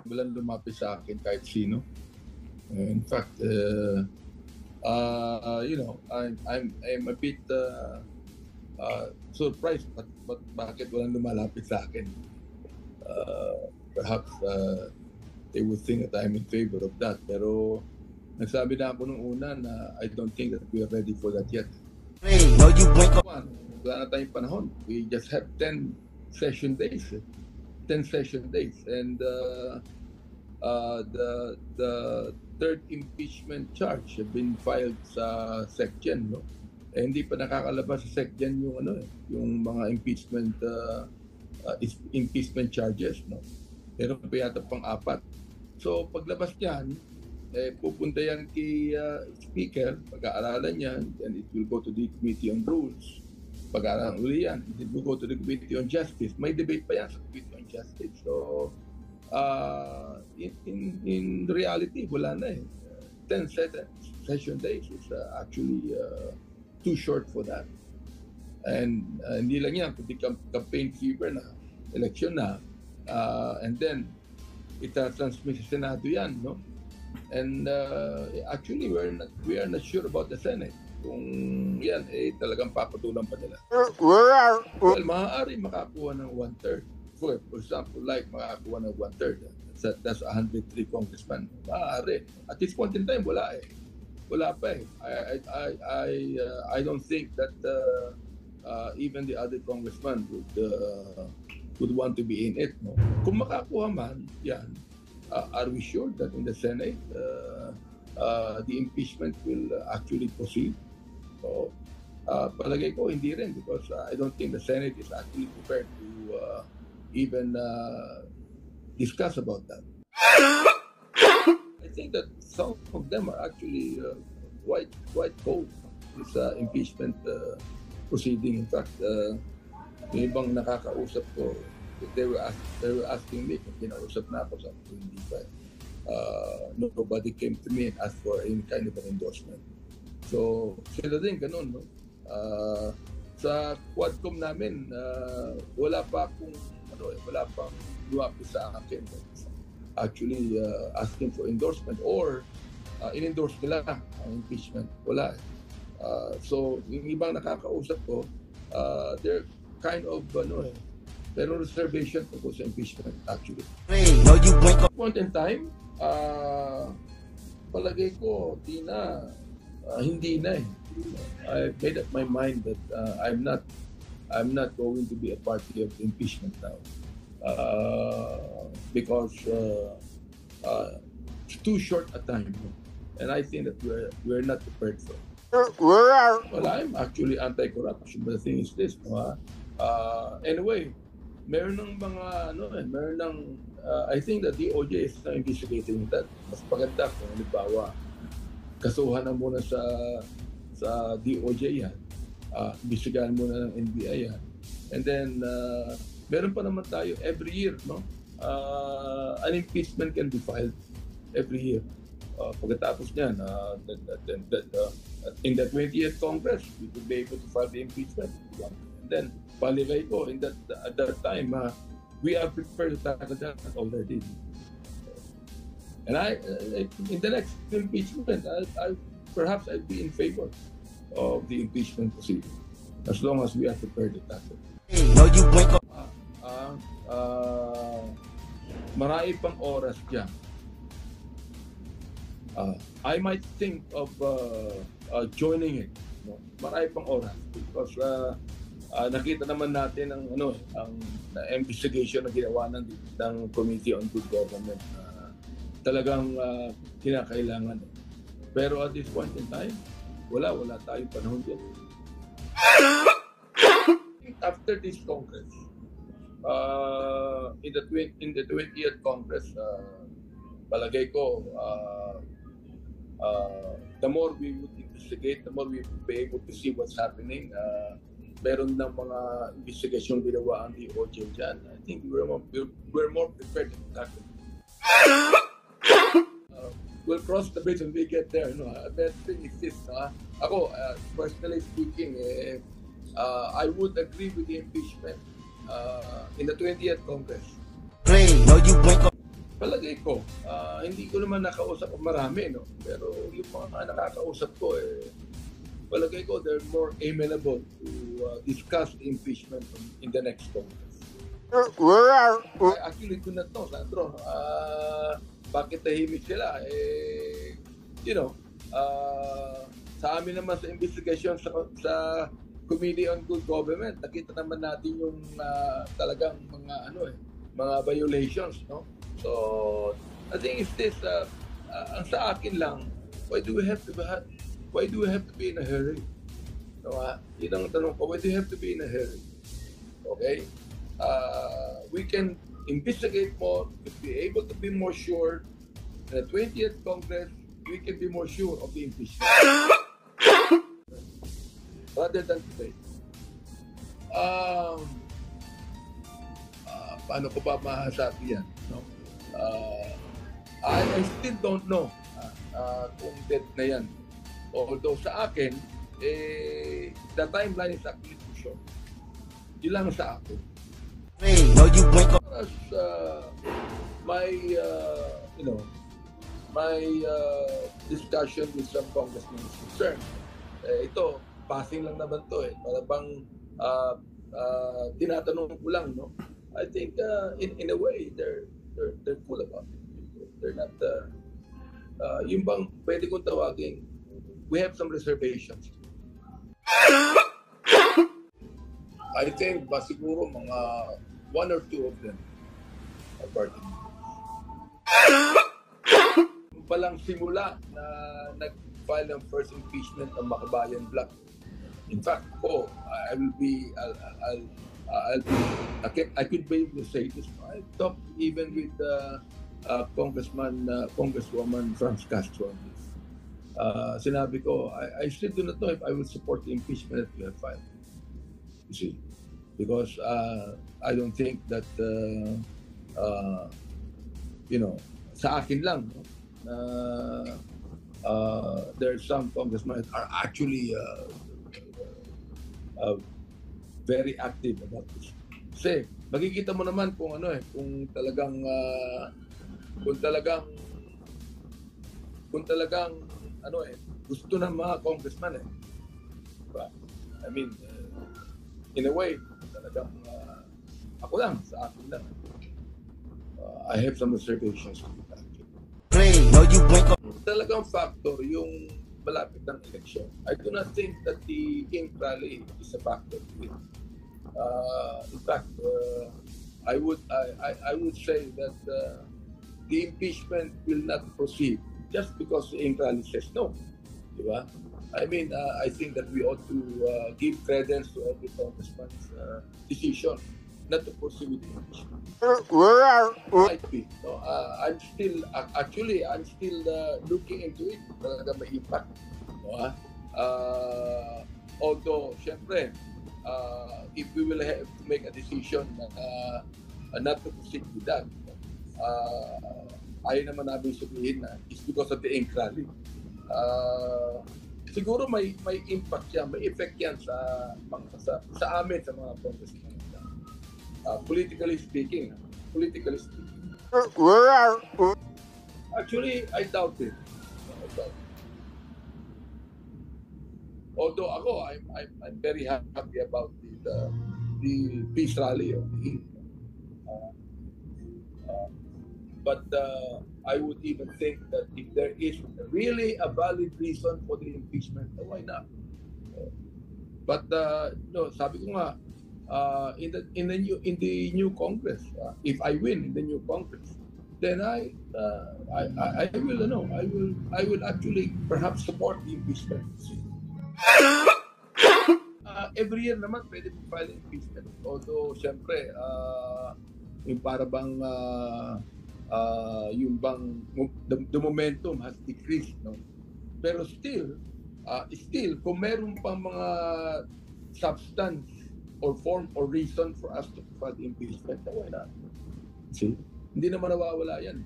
Walang lumapit sa akin kahit sino. In fact, I'm a bit surprised but bakit walang lumalapit sa akin. Perhaps they would think that I'm in favor of that. Pero nagsabi na ako nung una na I don't think that we are ready for that yet. Wala na tayong panahon. We just have 10 session days. 10 session days. And the third impeachment charge have been filed sa SecGen, no? Eh, hindi pa nakakalabas sa SecGen yung mga impeachment charges, no? Pero pa yata pang-4. So paglabas niyan, pupunta yan kay Speaker, pag-aaralan yan, and it will go to the Committee on Rules. Pag-aaralan uli yan, it will go to the Committee on Justice. May debate pa yan sa Committee on Justice. So in reality, wala na eh. 10 session days is actually too short for that. And hindi lang yan, kundi campaign fever na, election na, and then ita-transmit sa Senado yan, no? And actually, we are not sure about the Senate. Kung yan, talagang papatulan pa nila. Well, maaari makakuha ng 1/3. For example, like makakuha ng 1/3. That's 103 congressmen. Maaari. At this point in time, wala eh. Wala pa eh. I don't think that even the other congressmen would want to be in it. No? Kung makakuha man, yan, are we sure that in the Senate the impeachment will actually proceed? So, palagay ko hindi rin because I don't think the Senate is actually prepared to even discuss about that. I think that some of them are actually quite cold with impeachment proceeding. In fact, yung ibang nakakausap ko, they were asking me kung kinausap na ako sa hindi pa. Nobody came to me and asked for any kind of an endorsement. So, sila din ganun, no? Sa Quadcom namin, wala pa lumapit sa akin. Actually, asking for endorsement or in-endorse nila ang impeachment. Wala. So, yung ibang nakakausap ko, they're kind of, pero reservation tungkol sa impeachment, actually. Point in time, palagay ko, hindi na eh. I made up my mind that I'm not going to be a party of impeachment now because it's too short a time, and I think that we're not prepared for it. Well, I'm actually anti-corruption, but the thing is this, anyway, meron ng mga I think that DOJ is now investigating that. Mas maganda kung halimbawa kasuhan na muna sa DOJ yan, investigahan muna ng NBI yan, and then meron pa naman tayo every year, no? An impeachment can be filed every year. Pagkatapos niyan, in the 20th Congress, we could be able to file the impeachment. And then, paligay ko, at that time, we are prepared to tackle that already. And in the next impeachment, perhaps I'd be in favor of the impeachment proceeding, as long as we are prepared to tackle it. Marami pang oras dyan. I might think of joining it. No? Marami pang oras because nakita naman natin ang investigation na ginawa ng Committee on Good Government. Talagang kinakailangan. Pero at this point in time, wala tayong panahon dyan. After this Congress, in the 20th Congress, palagay ko, the more we would investigate, the more we would be able to see what's happening. Meron ng mga investigation ginawa ang DOJ dyan. I think we're more prepared to tackle. We'll cross the bridge when we get there. The thing is this. Ako, personally speaking, I would agree with the impeachment in the 20th Congress. palagay ko, hindi ko naman nakausap marami, no? Pero yung mga nakakausap ko, palagay ko they're more amenable to discuss the impeachment in the next Congress. Actually, kung na to, Sandro, bakit tahimik sila? You know, sa amin naman sa investigation sa Committee on Good Government, nakita naman natin yung talagang mga violations, no? So, I think it's this, ang sa akin lang, why do we have to be in a hurry? No, yun ang tanong ko, why do you have to be in a hurry? Okay? We can investigate more, to be able to be more sure. In the 20th Congress, we can be more sure of the impeachment. Rather than today. Paano ko ba masasabi yan? No? I still don't know kung dead na yan. Although sa akin, the timeline is actually too short. Yun lang sa akin. As my discussion with some congressmen is concerned, ito, passing lang naman to para bang tinatanong ko lang, no? I think in a way they're cool about it. They're not yung bang pwede kong tawagin, we have some reservations. I think ba siguro mga 1 or 2 of them are party. Palang simula na nag-file ng first impeachment ng Makabayan Bloc. In fact, I could be able to say this. I talked even with Congresswoman Franz Castro on this. Sinabi ko, I still do not know if I will support the impeachment that we have filed. You see, because I don't think that sa akin lang, there are some congressmen that are actually very active about this. Kasi makikita mo naman kung kung talagang gusto ng mga congressman Diba? I mean, in a way, talagang ako lang, sa akin lang. I have some reservations with that. Talagang factor yung malapit ng election. I do not think that the ink rally is a factor to it. In fact, I would say that the impeachment will not proceed just because the ink rally says no. Diba? I mean, I think that we ought to give credence to every congressman's decision not to pursue with the impeachment. Might be. No? I'm still looking into it. Talaga may impact. No? Although, syempre, if we will have to make a decision not to proceed with that, ayaw naman namin sabihin na it's because of the ink rally. Siguro may impact yan, may effect yan sa amin, sa mga congressmen. Politically speaking. Actually, I doubt it. Although ako, I'm very happy about the peace rally of the but I would even think that if there is really a valid reason for the impeachment, why not? But no, sabi ko nga, in the new Congress, if I win in the new Congress, then I will actually perhaps support the impeachment. Every year naman pwede mo file impeachment. Although syempre yung para bang the momentum has decreased, no? Pero still kung meron pang mga substance or form or reason for us to file impeachment, why not? See? Hindi naman nawawala yan.